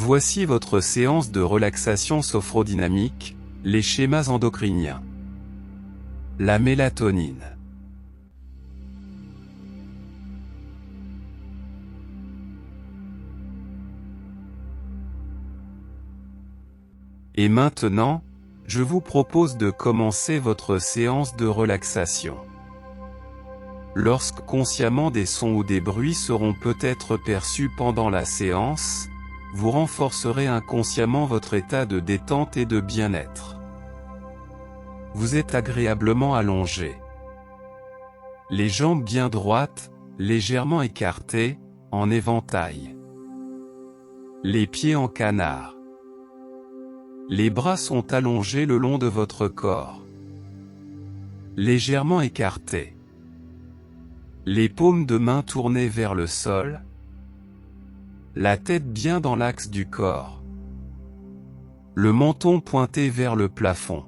Voici votre séance de relaxation sophrodynamique, les schémas endocriniens. La mélatonine. Et maintenant, je vous propose de commencer votre séance de relaxation. Lorsque consciemment des sons ou des bruits seront peut-être perçus pendant la séance, vous renforcerez inconsciemment votre état de détente et de bien-être. Vous êtes agréablement allongé. Les jambes bien droites, légèrement écartées, en éventail. Les pieds en canard. Les bras sont allongés le long de votre corps. Légèrement écartés. Les paumes de main tournées vers le sol. La tête bien dans l'axe du corps. Le menton pointé vers le plafond.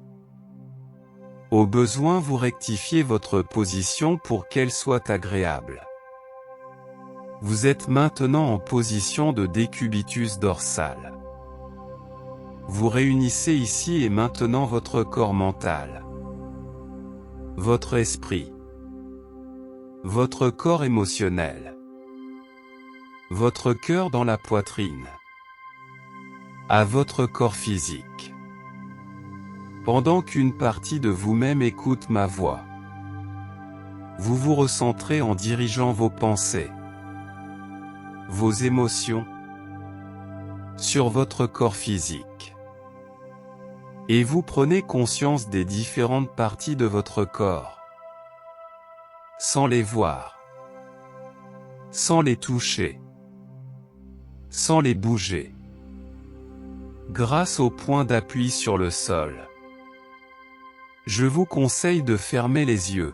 Au besoin, vous rectifiez votre position pour qu'elle soit agréable. Vous êtes maintenant en position de décubitus dorsal. Vous réunissez ici et maintenant votre corps mental, votre esprit, votre corps émotionnel, votre cœur dans la poitrine, à votre corps physique. Pendant qu'une partie de vous-même écoute ma voix, vous vous recentrez en dirigeant vos pensées, vos émotions, sur votre corps physique. Et vous prenez conscience des différentes parties de votre corps, sans les voir, sans les toucher, sans les bouger, grâce au point d'appui sur le sol. Je vous conseille de fermer les yeux.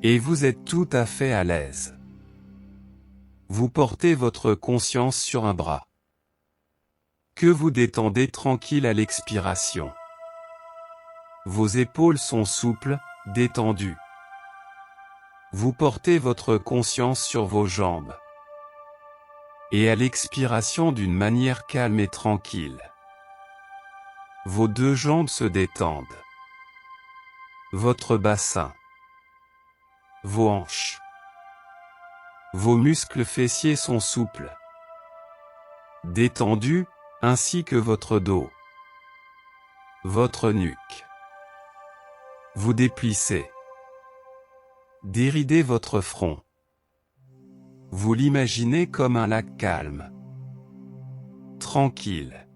Et vous êtes tout à fait à l'aise. Vous portez votre conscience sur un bras, que vous détendez tranquille à l'expiration. Vos épaules sont souples, détendues. Vous portez votre conscience sur vos jambes. Et à l'expiration d'une manière calme et tranquille. Vos deux jambes se détendent. Votre bassin. Vos hanches. Vos muscles fessiers sont souples, détendus, ainsi que votre dos. Votre nuque. Vous déplissez. Déridez votre front. Vous l'imaginez comme un lac calme, tranquille.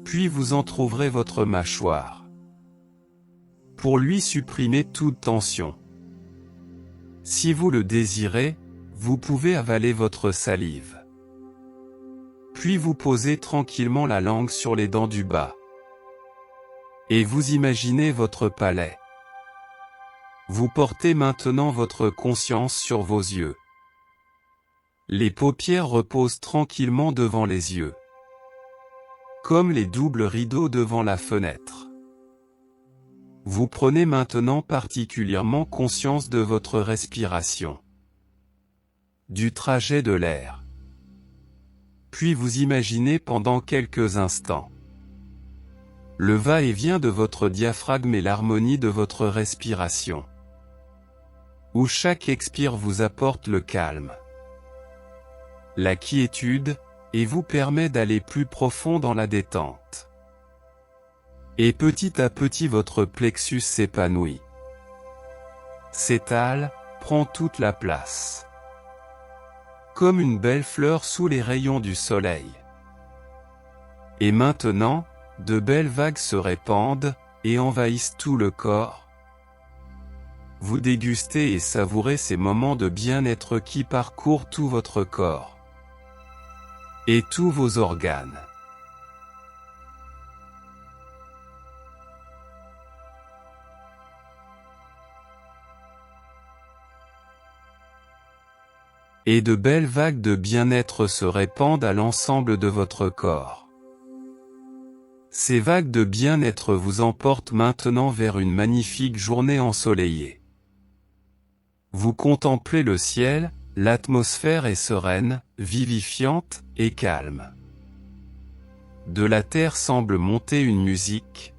Puis vous entr'ouvrez votre mâchoire, pour lui supprimer toute tension. Si vous le désirez, vous pouvez avaler votre salive. Puis vous posez tranquillement la langue sur les dents du bas. Et vous imaginez votre palais. Vous portez maintenant votre conscience sur vos yeux. Les paupières reposent tranquillement devant les yeux, comme les doubles rideaux devant la fenêtre. Vous prenez maintenant particulièrement conscience de votre respiration, du trajet de l'air. Puis vous imaginez pendant quelques instants le va-et-vient de votre diaphragme et l'harmonie de votre respiration, où chaque expire vous apporte le calme, la quiétude, et vous permet d'aller plus profond dans la détente. Et petit à petit votre plexus s'épanouit, s'étale, prend toute la place, comme une belle fleur sous les rayons du soleil. Et maintenant, de belles vagues se répandent, et envahissent tout le corps. Vous dégustez et savourez ces moments de bien-être qui parcourent tout votre corps, et tous vos organes. Et de belles vagues de bien-être se répandent à l'ensemble de votre corps. Ces vagues de bien-être vous emportent maintenant vers une magnifique journée ensoleillée. Vous contemplez le ciel, l'atmosphère est sereine, vivifiante et calme. De la terre semble monter une musique.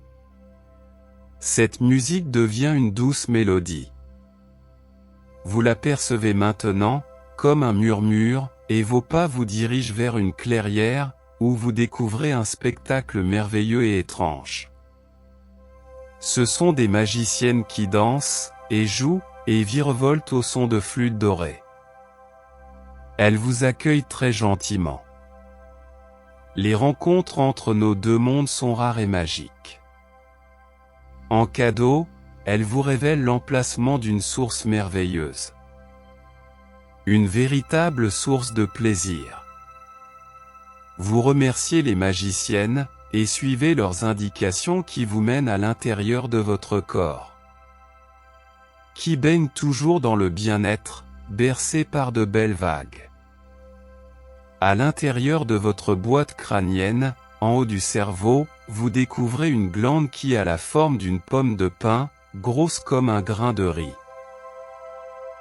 Cette musique devient une douce mélodie. Vous la percevez maintenant, comme un murmure, et vos pas vous dirigent vers une clairière, où vous découvrez un spectacle merveilleux et étrange. Ce sont des magiciennes qui dansent, et jouent, et virevoltent au son de flûtes dorées. Elles vous accueillent très gentiment. Les rencontres entre nos deux mondes sont rares et magiques. En cadeau, elles vous révèlent l'emplacement d'une source merveilleuse. Une véritable source de plaisir. Vous remerciez les magiciennes, et suivez leurs indications qui vous mènent à l'intérieur de votre corps, qui baigne toujours dans le bien-être, bercé par de belles vagues. À l'intérieur de votre boîte crânienne, en haut du cerveau, vous découvrez une glande qui a la forme d'une pomme de pin, grosse comme un grain de riz,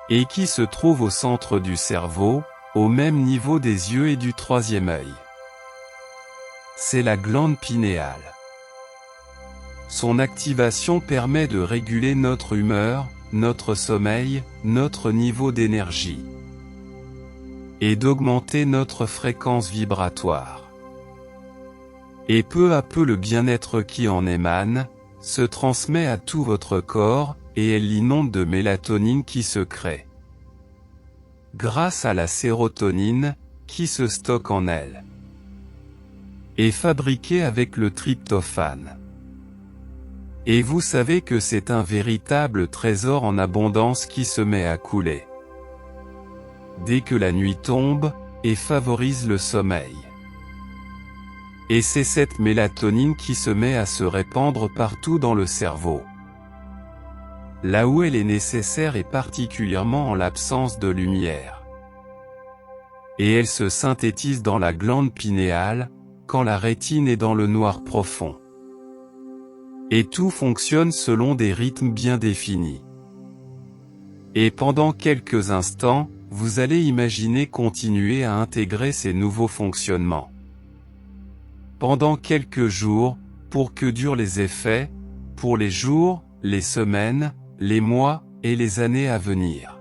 et qui se trouve au centre du cerveau, au même niveau des yeux et du troisième œil. C'est la glande pinéale. Son activation permet de réguler notre humeur, notre sommeil, notre niveau d'énergie, et d'augmenter notre fréquence vibratoire. Et peu à peu le bien-être qui en émane, se transmet à tout votre corps, et elle l'inonde de mélatonine qui se crée, grâce à la sérotonine, qui se stocke en elle, et fabriquée avec le tryptophane. Et vous savez que c'est un véritable trésor en abondance qui se met à couler dès que la nuit tombe, et favorise le sommeil. Et c'est cette mélatonine qui se met à se répandre partout dans le cerveau, là où elle est nécessaire et particulièrement en l'absence de lumière. Et elle se synthétise dans la glande pinéale, quand la rétine est dans le noir profond. Et tout fonctionne selon des rythmes bien définis. Et pendant quelques instants, vous allez imaginer continuer à intégrer ces nouveaux fonctionnements. Pendant quelques jours, pour que durent les effets, pour les jours, les semaines, les mois, et les années à venir.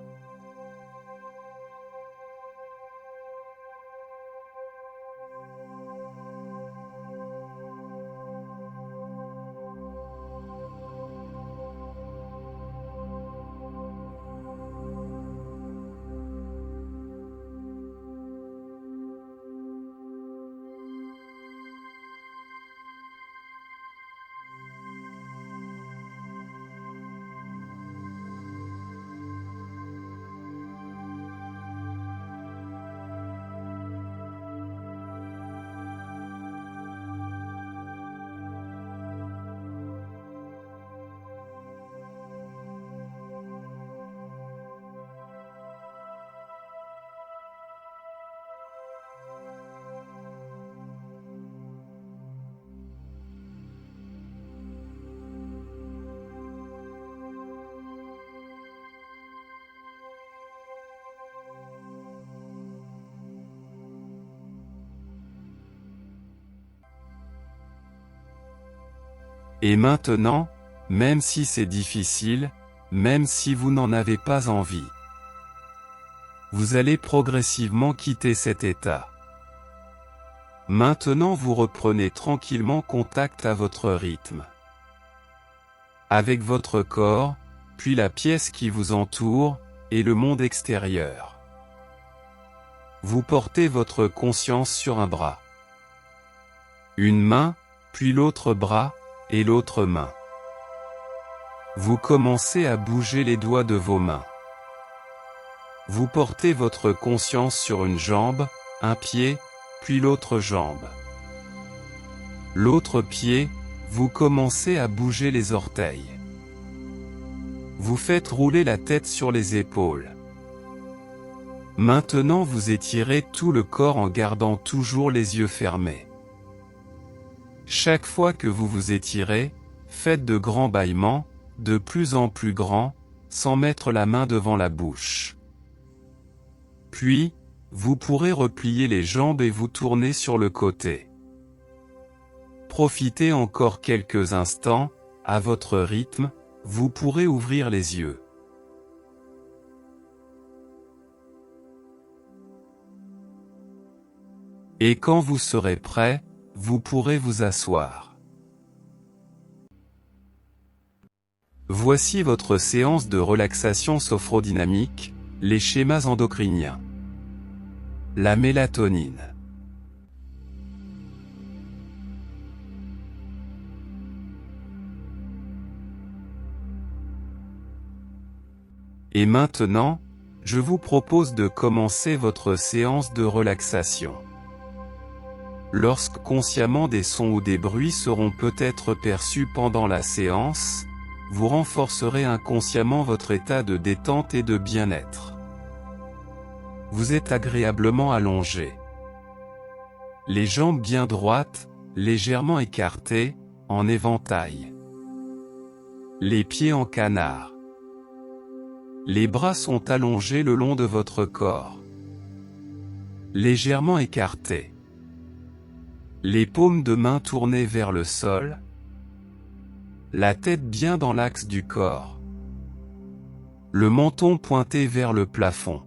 Et maintenant, même si c'est difficile, même si vous n'en avez pas envie, vous allez progressivement quitter cet état. Maintenant vous reprenez tranquillement contact à votre rythme, avec votre corps, puis la pièce qui vous entoure, et le monde extérieur. Vous portez votre conscience sur un bras, une main, puis l'autre bras, et l'autre main. Vous commencez à bouger les doigts de vos mains. Vous portez votre conscience sur une jambe, un pied, puis l'autre jambe. L'autre pied, vous commencez à bouger les orteils. Vous faites rouler la tête sur les épaules. Maintenant vous étirez tout le corps en gardant toujours les yeux fermés. Chaque fois que vous vous étirez, faites de grands bâillements, de plus en plus grands, sans mettre la main devant la bouche. Puis, vous pourrez replier les jambes et vous tourner sur le côté. Profitez encore quelques instants, à votre rythme, vous pourrez ouvrir les yeux. Et quand vous serez prêt, vous pourrez vous asseoir. Voici votre séance de relaxation sophodynamique, les schémas endocriniens. La mélatonine. Et maintenant, je vous propose de commencer votre séance de relaxation. Lorsque consciemment des sons ou des bruits seront peut-être perçus pendant la séance, vous renforcerez inconsciemment votre état de détente et de bien-être. Vous êtes agréablement allongé. Les jambes bien droites, légèrement écartées, en éventail. Les pieds en canard. Les bras sont allongés le long de votre corps. Légèrement écartés. Les paumes de main tournées vers le sol. La tête bien dans l'axe du corps. Le menton pointé vers le plafond.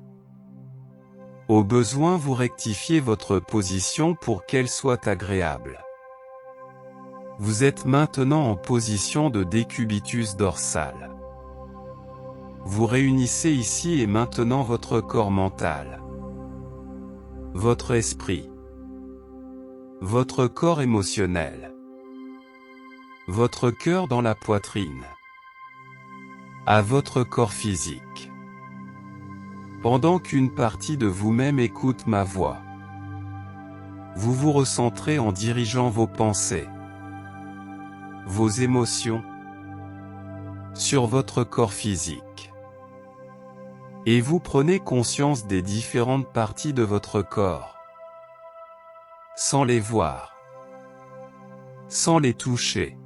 Au besoin, vous rectifiez votre position pour qu'elle soit agréable. Vous êtes maintenant en position de décubitus dorsal. Vous réunissez ici et maintenant votre corps mental, votre esprit, votre corps émotionnel, votre cœur dans la poitrine, à votre corps physique. Pendant qu'une partie de vous-même écoute ma voix, vous vous recentrez en dirigeant vos pensées, vos émotions, sur votre corps physique. Et vous prenez conscience des différentes parties de votre corps, sans les voir, sans les toucher,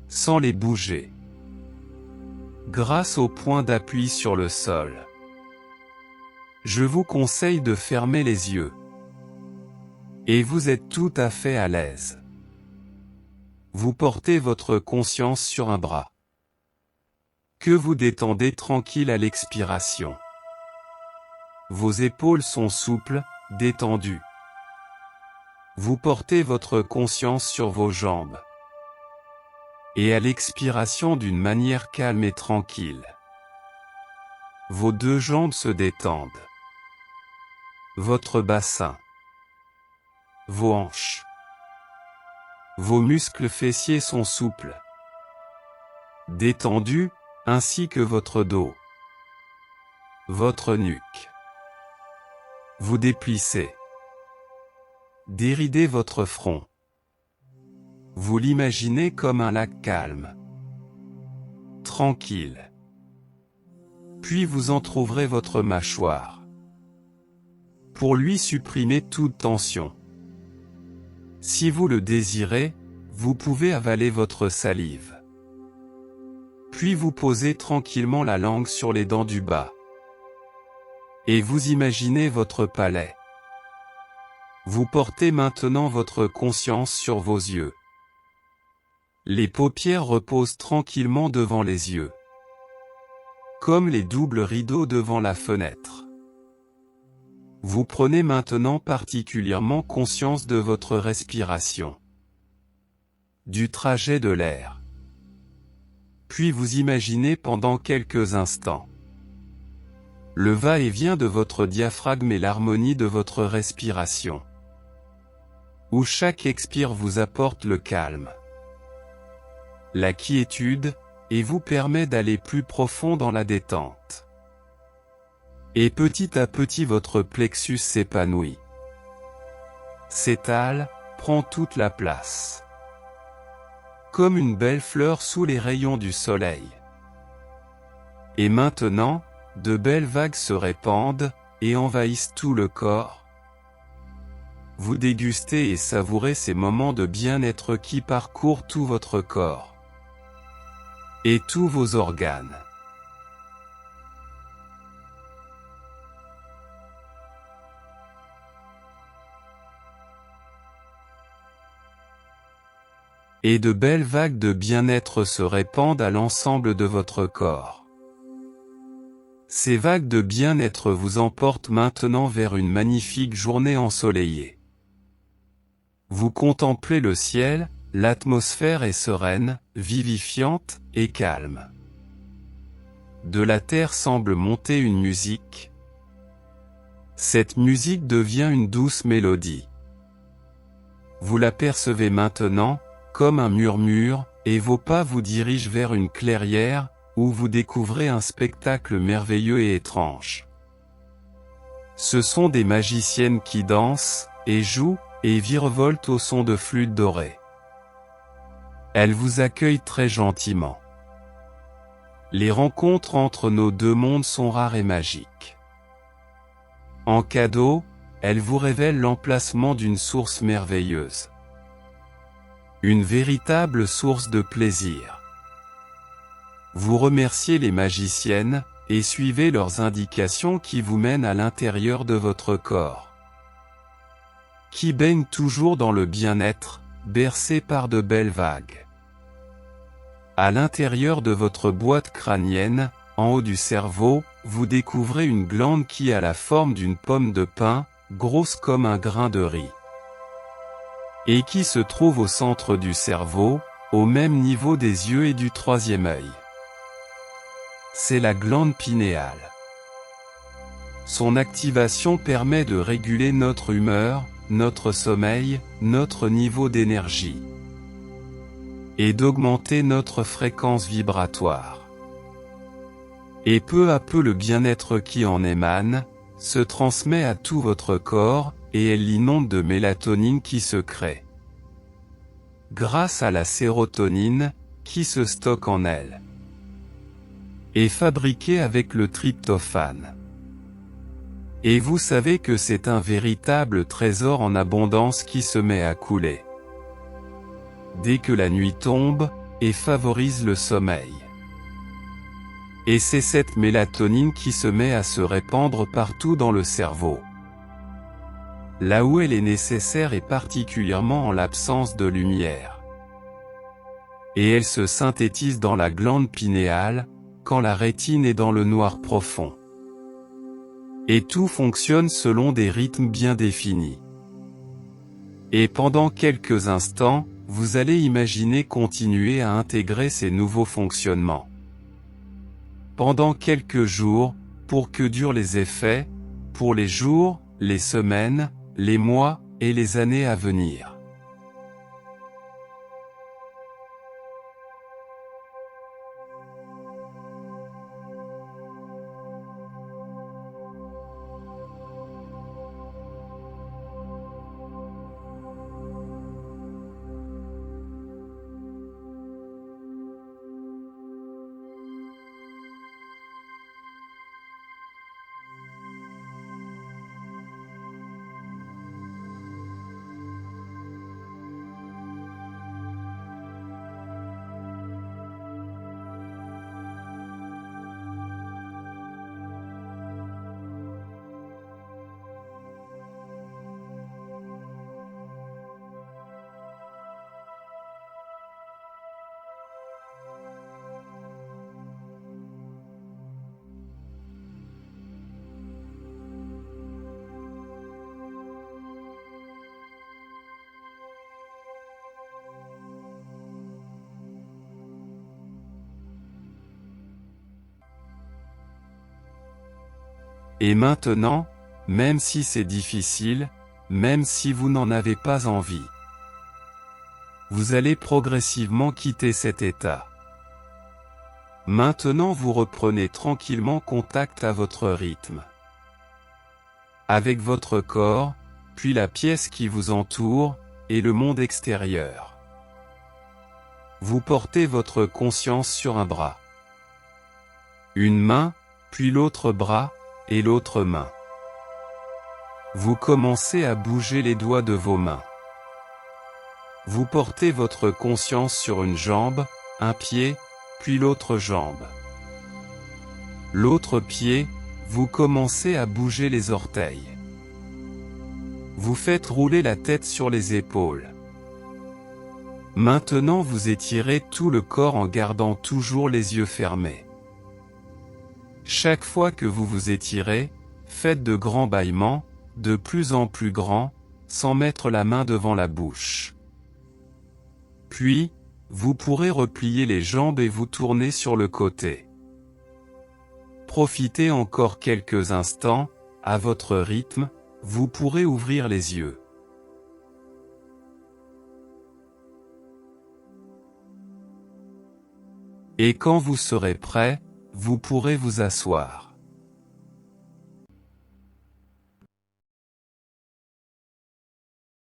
sans les bouger, grâce au point d'appui sur le sol. Je vous conseille de fermer les yeux. Et vous êtes tout à fait à l'aise. Vous portez votre conscience sur un bras, que vous détendez tranquille à l'expiration. Vos épaules sont souples, détendues. Vous portez votre conscience sur vos jambes. Et à l'expiration d'une manière calme et tranquille. Vos deux jambes se détendent. Votre bassin. Vos hanches. Vos muscles fessiers sont souples, détendus, ainsi que votre dos. Votre nuque. Vous déplissez. Déridez votre front. Vous l'imaginez comme un lac calme, tranquille. Puis vous entr'ouvrez votre mâchoire, pour lui supprimer toute tension. Si vous le désirez, vous pouvez avaler votre salive. Puis vous posez tranquillement la langue sur les dents du bas. Et vous imaginez votre palais. Vous portez maintenant votre conscience sur vos yeux. Les paupières reposent tranquillement devant les yeux, comme les doubles rideaux devant la fenêtre. Vous prenez maintenant particulièrement conscience de votre respiration, du trajet de l'air. Puis vous imaginez pendant quelques instants le va-et-vient de votre diaphragme et l'harmonie de votre respiration, où chaque expire vous apporte le calme, la quiétude, et vous permet d'aller plus profond dans la détente. Et petit à petit votre plexus s'épanouit, s'étale, prend toute la place, comme une belle fleur sous les rayons du soleil. Et maintenant, de belles vagues se répandent, et envahissent tout le corps. Vous dégustez et savourez ces moments de bien-être qui parcourent tout votre corps, et tous vos organes. Et de belles vagues de bien-être se répandent à l'ensemble de votre corps. Ces vagues de bien-être vous emportent maintenant vers une magnifique journée ensoleillée. Vous contemplez le ciel, l'atmosphère est sereine, vivifiante et calme. De la terre semble monter une musique. Cette musique devient une douce mélodie. Vous la percevez maintenant, comme un murmure, et vos pas vous dirigent vers une clairière, où vous découvrez un spectacle merveilleux et étrange. Ce sont des magiciennes qui dansent, et jouent, et virevoltent au son de flûtes dorées. Elles vous accueillent très gentiment. Les rencontres entre nos deux mondes sont rares et magiques. En cadeau, elles vous révèlent l'emplacement d'une source merveilleuse. Une véritable source de plaisir. Vous remerciez les magiciennes, et suivez leurs indications qui vous mènent à l'intérieur de votre corps, qui baigne toujours dans le bien-être, bercé par de belles vagues. À l'intérieur de votre boîte crânienne, en haut du cerveau, vous découvrez une glande qui a la forme d'une pomme de pin, grosse comme un grain de riz, et qui se trouve au centre du cerveau, au même niveau des yeux et du troisième œil. C'est la glande pinéale. Son activation permet de réguler notre humeur, notre sommeil, notre niveau d'énergie, et d'augmenter notre fréquence vibratoire. Et peu à peu le bien-être qui en émane, se transmet à tout votre corps, et elle l'inonde de mélatonine qui se crée, grâce à la sérotonine, qui se stocke en elle, et fabriquée avec le tryptophane. Et vous savez que c'est un véritable trésor en abondance qui se met à couler dès que la nuit tombe, et favorise le sommeil. Et c'est cette mélatonine qui se met à se répandre partout dans le cerveau, là où elle est nécessaire et particulièrement en l'absence de lumière. Et elle se synthétise dans la glande pinéale, quand la rétine est dans le noir profond. Et tout fonctionne selon des rythmes bien définis. Et pendant quelques instants, vous allez imaginer continuer à intégrer ces nouveaux fonctionnements. Pendant quelques jours, pour que durent les effets, pour les jours, les semaines, les mois, et les années à venir. Et maintenant, même si c'est difficile, même si vous n'en avez pas envie, vous allez progressivement quitter cet état. Maintenant vous reprenez tranquillement contact à votre rythme, avec votre corps, puis la pièce qui vous entoure, et le monde extérieur. Vous portez votre conscience sur un bras, une main, puis l'autre bras, et l'autre main. Vous commencez à bouger les doigts de vos mains. Vous portez votre conscience sur une jambe, un pied, puis l'autre jambe. L'autre pied, vous commencez à bouger les orteils. Vous faites rouler la tête sur les épaules. Maintenant vous étirez tout le corps en gardant toujours les yeux fermés. Chaque fois que vous vous étirez, faites de grands bâillements, de plus en plus grands, sans mettre la main devant la bouche. Puis, vous pourrez replier les jambes et vous tourner sur le côté. Profitez encore quelques instants, à votre rythme, vous pourrez ouvrir les yeux. Et quand vous serez prêt, vous pourrez vous asseoir.